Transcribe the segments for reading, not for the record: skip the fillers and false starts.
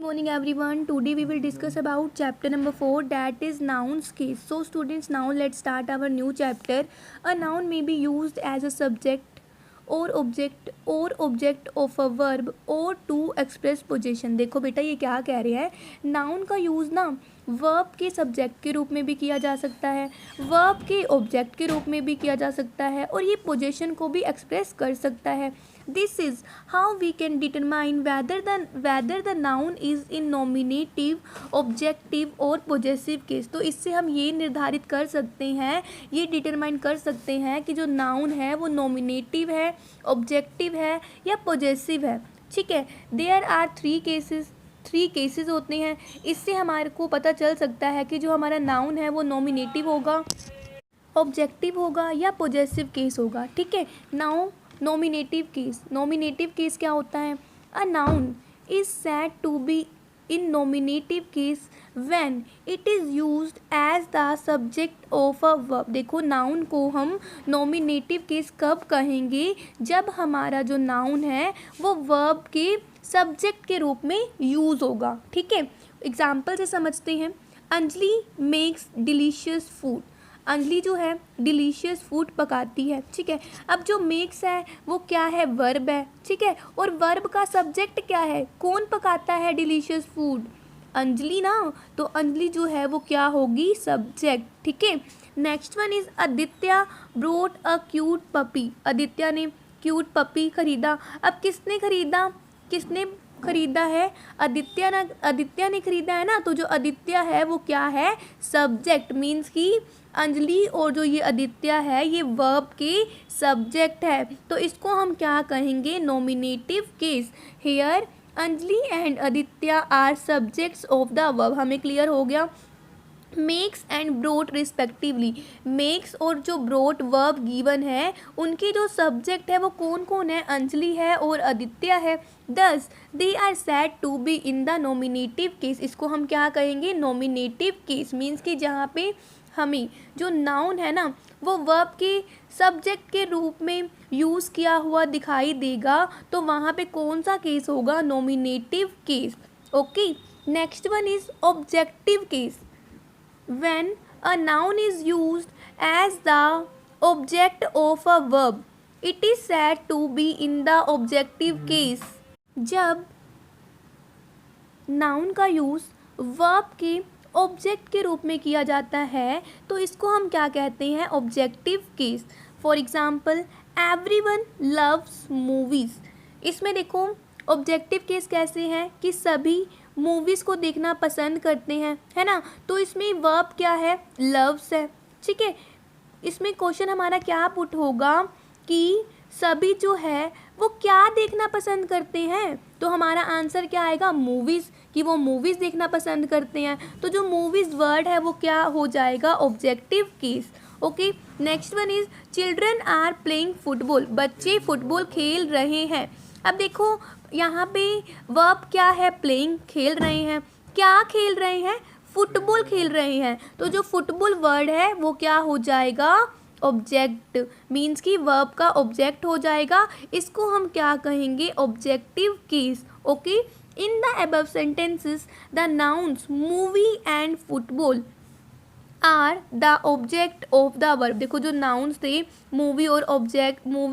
Morning everyone. Today we will discuss about chapter number 4, that is nouns case. So students, now let's start our new chapter. A noun may be used as a subject or object of a verb or to express possession. देखो बेटा ये क्या कह रहे हैं, noun का use ना verb के सब्जेक्ट के रूप में भी किया जा सकता है, वर्ब के ऑब्जेक्ट के रूप में भी किया जा सकता है और ये पोजेशन को भी एक्सप्रेस कर सकता है. This is how we can determine whether the noun is in nominative, objective और पोजेसिव केस. तो इससे हम ये निर्धारित कर सकते हैं, ये डिटरमाइन कर सकते हैं कि जो नाउन है वो नॉमिनेटिव है, ऑब्जेक्टिव है या पोजेसिव है. ठीक है, देयर आर थ्री केसेस होते हैं. इससे हमारे को पता चल सकता है कि जो हमारा नाउन है वो नॉमिनेटिव होगा, ऑब्जेक्टिव होगा या पोजेसिव केस होगा. ठीक है, नाउ नॉमिनेटिव केस क्या होता है? A noun is said to be in nominative case when it is used as the subject of a verb. देखो नाउन को हम नॉमिनेटिव केस कब कहेंगे? जब हमारा जो नाउन है वो वर्ब के सब्जेक्ट के रूप में यूज़ होगा. ठीक है, एग्जाम्पल से समझते हैं. Anjali makes delicious food. Anjali जो है डिलीशियस फूड पकाती है. ठीक है, अब जो मेक्स है वो क्या है? वर्ब है. ठीक है, और वर्ब का सब्जेक्ट क्या है? कौन पकाता है डिलीशियस फूड? अंजलि ना. तो अंजलि जो है वो क्या होगी? सब्जेक्ट. ठीक है, next one is Aditya brought a cute puppy. Aditya ने क्यूट पपी खरीदा. अब किसने खरीदा है? आदित्य ने खरीदा है ना. तो जो आदित्य है वो क्या है? सब्जेक्ट. मीन्स कि अंजलि और जो ये आदित्य है ये वर्ब के सब्जेक्ट है. तो इसको हम क्या कहेंगे? Nominative case. Here Anjali and Aditya are subjects of the verb. हमें क्लियर हो गया. Makes and brought respectively. Makes और जो ब्रोट वर्ब गिवन है उनके जो सब्जेक्ट है वो कौन कौन है? अंजलि है और आदित्य है. Thus they are said to be in the nominative case. इसको हम क्या कहेंगे? Nominative case. मीन्स कि जहाँ पे हमें जो नाउन है ना वो वर्ब के सब्जेक्ट के रूप में यूज़ किया हुआ दिखाई देगा, तो वहाँ पे कौन सा केस होगा? Nominative case. Okay, next one is objective case. When a noun is used as the object of a verb, it is said to be in the objective case. जब नाउन का यूज़ वर्ब के object के रूप में किया जाता है तो इसको हम क्या कहते हैं? Objective case. For example, everyone loves movies. इसमें देखो ऑब्जेक्टिव केस कैसे हैं कि सभी मूवीज़ को देखना पसंद करते हैं, है ना. तो इसमें वर्ब क्या है? लव्स है. ठीक है, इसमें क्वेश्चन हमारा क्या पुट होगा कि सभी जो है वो क्या देखना पसंद करते हैं? तो हमारा आंसर क्या आएगा? मूवीज़, कि वो मूवीज़ देखना पसंद करते हैं. तो जो मूवीज़ वर्ड है वो क्या हो जाएगा? Objective case. Okay, next one is children are playing football. बच्चे फुटबॉल खेल रहे हैं. अब देखो यहाँ पे वर्ब क्या है? प्लेइंग, खेल रहे हैं. क्या खेल रहे हैं? फुटबॉल खेल रहे हैं. तो जो फुटबॉल वर्ड है वो क्या हो जाएगा? ऑब्जेक्ट. मीन्स कि वर्ब का ऑब्जेक्ट हो जाएगा. इसको हम क्या कहेंगे? Objective case. Okay, in the above sentences the nouns movie and football are the object of the verb. देखो जो नाउन्स थे मूवी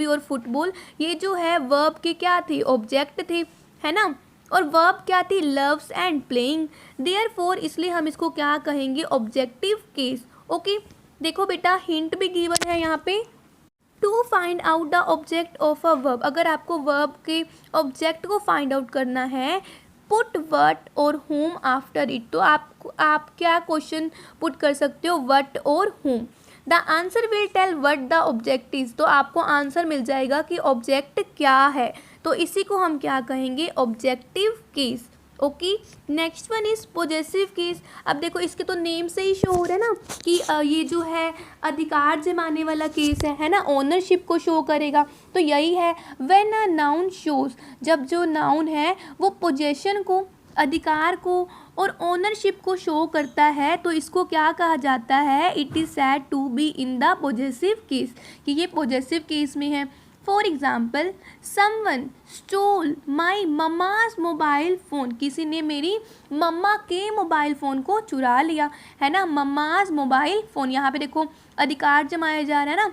और फुटबॉल, ये जो है वर्ब के क्या थे? ऑब्जेक्ट थे, है ना. और वर्ब क्या थी? Loves and playing. देयरफॉर इसलिए हम इसको क्या कहेंगे? Objective case. ओके, देखो बेटा हिंट भी गिवन है यहाँ पे. To find out the object of a verb. अगर आपको वर्ब के ऑब्जेक्ट को फाइंड आउट करना है, पुट वट और होम आफ्टर इट. तो आप क्या क्वेश्चन पुट कर सकते हो? वट और whom. The answer will tell what the object is. तो आपको आंसर मिल जाएगा कि ऑब्जेक्ट क्या है. तो इसी को हम क्या कहेंगे? Objective case. Okay, next one is possessive case. अब देखो इसके तो नेम से ही शो हो रहा है ना कि ये जो है अधिकार जमाने वाला केस है ना, ओनरशिप को शो करेगा. तो यही है व्हेन अ नाउन शोज. जब जो नाउन है वो पोजेशन को, अधिकार को और ओनरशिप को शो करता है तो इसको क्या कहा जाता है? It is said to be in the possessive case, कि ये पोजेसिव केस में है. For example someone stole my mamma's mobile phone, किसी ने मेरी मम्मा के मोबाइल फ़ोन को चुरा लिया, है ना। मम्माज मोबाइल फ़ोन, यहाँ पे देखो अधिकार जमाया जा रहा है ना,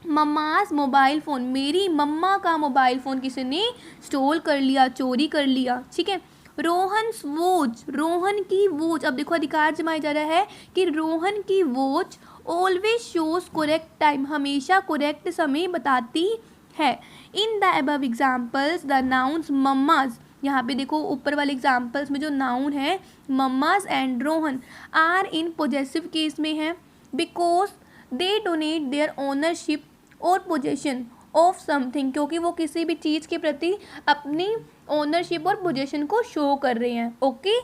मम्माज मोबाइल फ़ोन, मेरी मम्मा का मोबाइल फ़ोन किसी ने स्टोल कर लिया, चोरी कर लिया, ठीक है। रोहन्स वॉच, रोहन की वॉच, अब देखो अधिकार जमाया जा रहा है कि रोहन की watch always shows correct time, हमेशा करेक्ट समय बताती है। इन the above examples the nouns mamma's, यहाँ पे देखो ऊपर वाले एग्जाम्पल्स में जो नाउन है mamma's and Rohan are in possessive case में है, because they denote their ownership और पोजेशन ऑफ समथिंग, क्योंकि वो किसी भी चीज़ के प्रति अपनी ओनरशिप और पोजेशन को शो कर रहे हैं। ओके,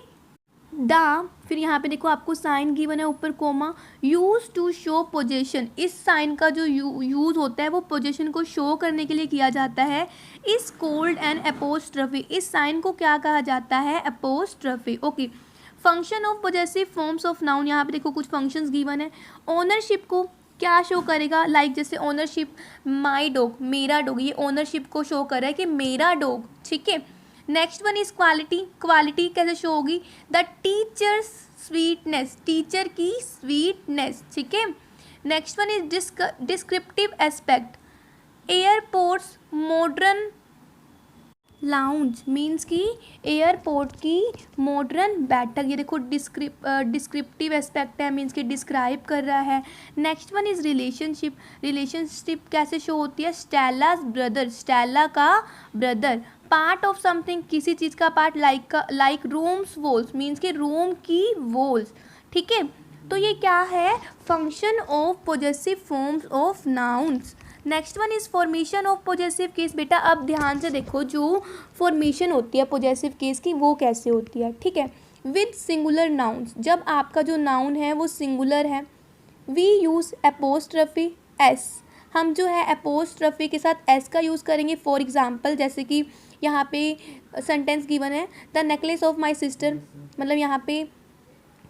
द, फिर यहाँ पे देखो आपको साइन गिवन है ऊपर comma, use to show possession, इस साइन का जो यूज़ होता है वो पोजेशन को शो करने के लिए किया जाता है। इस कोल्ड एंड अपोस्ट्रफी, इस साइन को क्या कहा जाता है, apostrophe. Okay, function of possessive forms of noun, यहाँ पे देखो कुछ फंक्शंस गिवन है। ओनरशिप को क्या शो करेगा, लाइक जैसे ओनरशिप माई डॉग, मेरा डॉग, ये ओनरशिप को शो कर रहा है कि मेरा डॉग, ठीक है। Next one is quality, quality कैसे शो होगी, द टीचर्स स्वीटनेस, टीचर की स्वीटनेस, ठीक है। Next one is descriptive aspect, airports modern lounge, means की एयरपोर्ट की मॉडर्न बैठक, ये देखो डिस्क्रिप्टिव एस्पेक्ट है, मीन्स की डिस्क्राइब कर रहा है। Next one is relationship, relationship कैसे शो होती है, स्टेलाज ब्रदर, स्टेला का ब्रदर। पार्ट ऑफ समथिंग, किसी चीज़ का part, like rooms walls, means के रूम की वॉल्स, ठीक है। तो ये क्या है, function of possessive forms of nouns. Next one is formation of possessive case. बेटा अब ध्यान से देखो, जो फॉर्मेशन होती है पॉजेसिव केस की वो कैसे होती है, ठीक है। विद सिंगुलर नाउन्स, जब आपका जो नाउन है वो सिंगुलर है, वी यूज़ अपोस्ट्रफी एस, हम जो है अपोस्ट्रफी के साथ एस का यूज़ करेंगे। फॉर एग्जाम्पल जैसे कि यहाँ पे सेंटेंस गिवन है, the necklace of my sister, मतलब यहाँ पे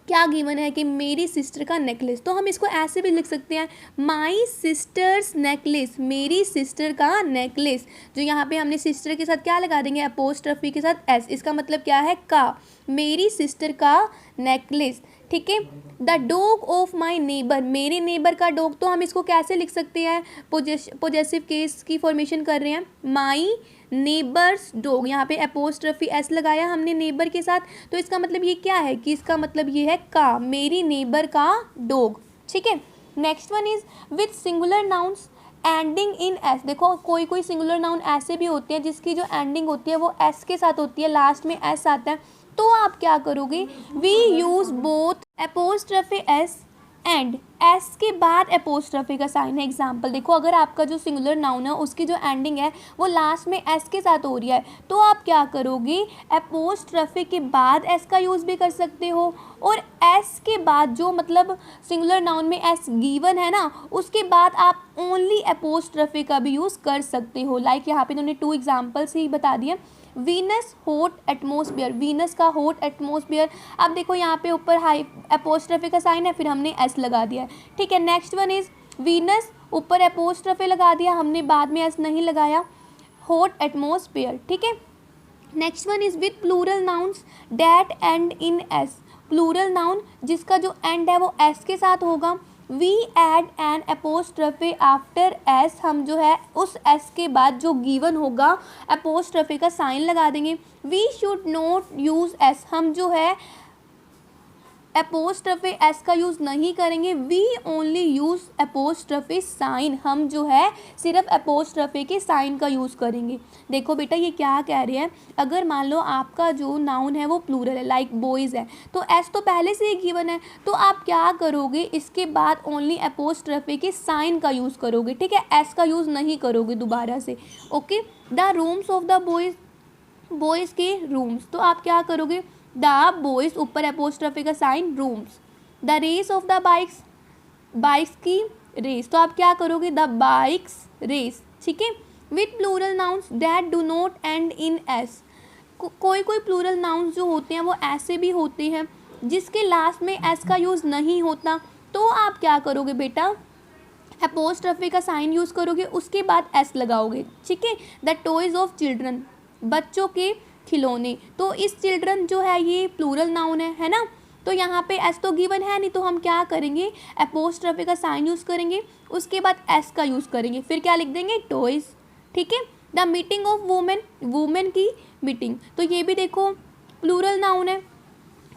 क्या गिवन है कि मेरी सिस्टर का नेकलेस, तो हम इसको ऐसे भी लिख सकते हैं, माई सिस्टर्स नेकलेस, मेरी सिस्टर का नेकलेस। जो यहाँ पे हमने सिस्टर के साथ क्या लगा देंगे, अपोस्ट्रफी के साथ एस, इसका मतलब क्या है, का, मेरी सिस्टर का नेकलेस, ठीक है। The dog of my neighbour, मेरे नेबर का डॉग, तो हम इसको कैसे लिख सकते हैं, पॉजेसिव केस की फॉर्मेशन कर रहे हैं, माई नेबर्स डॉग, यहाँ पे अपोस्ट्रफी एस लगाया हमने नेबर के साथ, तो इसका मतलब ये क्या है कि इसका मतलब ये है का, मेरी नेबर का डॉग, ठीक है। Next one is with singular nouns ending in S, देखो कोई कोई सिंगुलर नाउन ऐसे भी होते हैं जिसकी जो एंडिंग होती है वो एस के साथ होती है, लास्ट में एस आता है, तो आप क्या करोगे, we use both apostrophe S and, S के बाद अपोस्ट्रफी का साइन है। एग्जाम्पल देखो, अगर आपका जो सिंगुलर नाउन है उसकी जो एंडिंग है वो लास्ट में एस के साथ हो रही है, तो आप क्या करोगे, अपोस्ट्रफी के बाद एस का यूज़ भी कर सकते हो, और एस के बाद जो मतलब सिंगुलर नाउन में एस गिवन है ना, उसके बाद आप ओनली अपोस्ट्रफी का भी यूज़ कर सकते हो। लाइक यहाँ पे उन्होंने 2 एग्जाम्पल्स ही बता दिए, वीनस हॉट एटमॉस्फेयर, वीनस का हॉट एटमॉस्फेयर, अब देखो यहाँ पे ऊपर हाई अपोस्ट्रफी का साइन है, फिर हमने एस लगा दिया है, ठीक है। नेक्स्ट वन इज वीनस, ऊपर अपोस्ट्रफी लगा दिया हमने, बाद में एस नहीं लगाया, हॉट एटमॉस्फेयर, ठीक है। Next one is with plural nouns that end in S, plural noun जिसका जो एंड है वो एस के साथ होगा, we add an apostrophe after S, हम जो है उस एस के बाद जो गिवन होगा अपोस्ट्रफी का साइन लगा देंगे। We should not use S, हम जो है अपोस्ट्रफी एस का यूज़ नहीं करेंगे, we only use apostrophe sign, हम जो है सिर्फ अपोस्ट्रफी के साइन का यूज़ करेंगे। देखो बेटा ये क्या कह रहे हैं, अगर मान लो आपका जो नाउन है वो प्लूरल है, लाइक बॉयज़ है, तो एस तो पहले से ही गिवन है, तो आप क्या करोगे, इसके बाद ओनली अपोस्ट्रफी के साइन का यूज़ करोगे, ठीक है, एस का यूज़ नहीं करोगे दोबारा से। Okay, the rooms of the boys, boys के रूम्स, तो आप क्या करोगे, द बॉयज़ ऊपर अपोस्ट्रफी का sign, rooms. The race of the bikes, bikes की रेस, तो आप क्या करोगे, द बाइक्स रेस, ठीक है। With plural nouns that do not end in s, कोई कोई प्लूरल नाउन्स जो होते हैं वो ऐसे भी होते हैं जिसके लास्ट में एस का यूज़ नहीं होता, तो आप क्या करोगे बेटा, अपोस्ट्रोफी का साइन यूज़ करोगे, उसके बाद एस लगाओगे, ठीक है। द टॉयज ऑफ चिल्ड्रन, बच्चों के खिलौने। तो इस चिल्ड्रन जो है ये प्लूरल नाउन है ना। तो यहाँ पे एस तो गिवन है नहीं, तो हम क्या करेंगे, अपोस्ट्रोफी का साइन यूज़ करेंगे, उसके बाद एस का यूज़ करेंगे, फिर क्या लिख देंगे, टॉयज, ठीक है। The meeting of women, women की मीटिंग, तो ये भी देखो प्लूरल नाउन है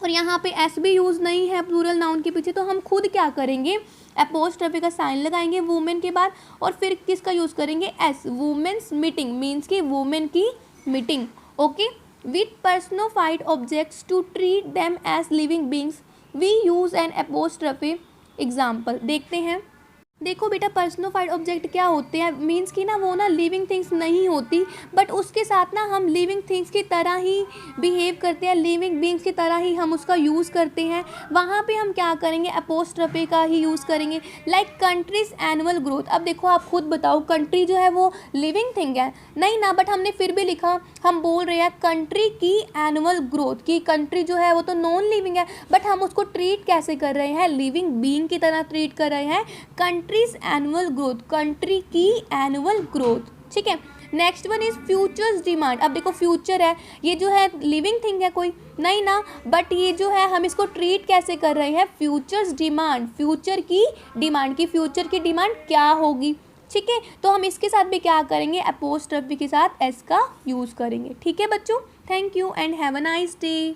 और यहाँ पे एस भी यूज़ नहीं है प्लूरल नाउन के पीछे, तो हम खुद क्या करेंगे, अपोस्ट्रोफी का साइन लगाएंगे वुमेन के बाद और फिर किसका यूज़ करेंगे, एस, वुमेन्स मीटिंग, मीन्स की वुमेन की मीटिंग, okay. With personified objects to treat them as living beings we use an apostrophe example. देखते हैं, देखो बेटा पर्सनोफाइड ऑब्जेक्ट क्या होते हैं, मीन्स कि ना वो ना लिविंग थिंग्स नहीं होती, बट उसके साथ ना हम लिविंग थिंग्स की तरह ही बिहेव करते हैं, लिविंग बींग्स की तरह ही हम उसका यूज़ करते हैं। वहाँ पे हम क्या करेंगे, अपोस्ट्रोफी का ही यूज़ करेंगे। लाइक कंट्रीज एनुअल ग्रोथ, अब देखो आप खुद बताओ, कंट्री जो है वो लिविंग थिंग है नहीं ना, बट हमने फिर भी लिखा, हम बोल रहे हैं कंट्री की एनुअल ग्रोथ, की कंट्री जो है वो तो नॉन लिविंग है, बट हम उसको ट्रीट कैसे कर रहे हैं, लिविंग बीइंग की तरह ट्रीट कर रहे हैं। कंट्रीज एनुअल ग्रोथ, कंट्री की एनुअल ग्रोथ, ठीक है। Next one is futures demand, अब देखो फ्यूचर है, ये जो है लिविंग थिंग है कोई नहीं ना, बट ये जो है हम इसको ट्रीट कैसे कर रहे हैं, फ्यूचर्स डिमांड, फ्यूचर की डिमांड, की फ्यूचर की डिमांड क्या होगी, ठीक है। तो हम इसके साथ भी क्या करेंगे, अपोस्ट्रोफी के साथ एस का यूज़ करेंगे, ठीक है बच्चों। Thank you and have a nice day.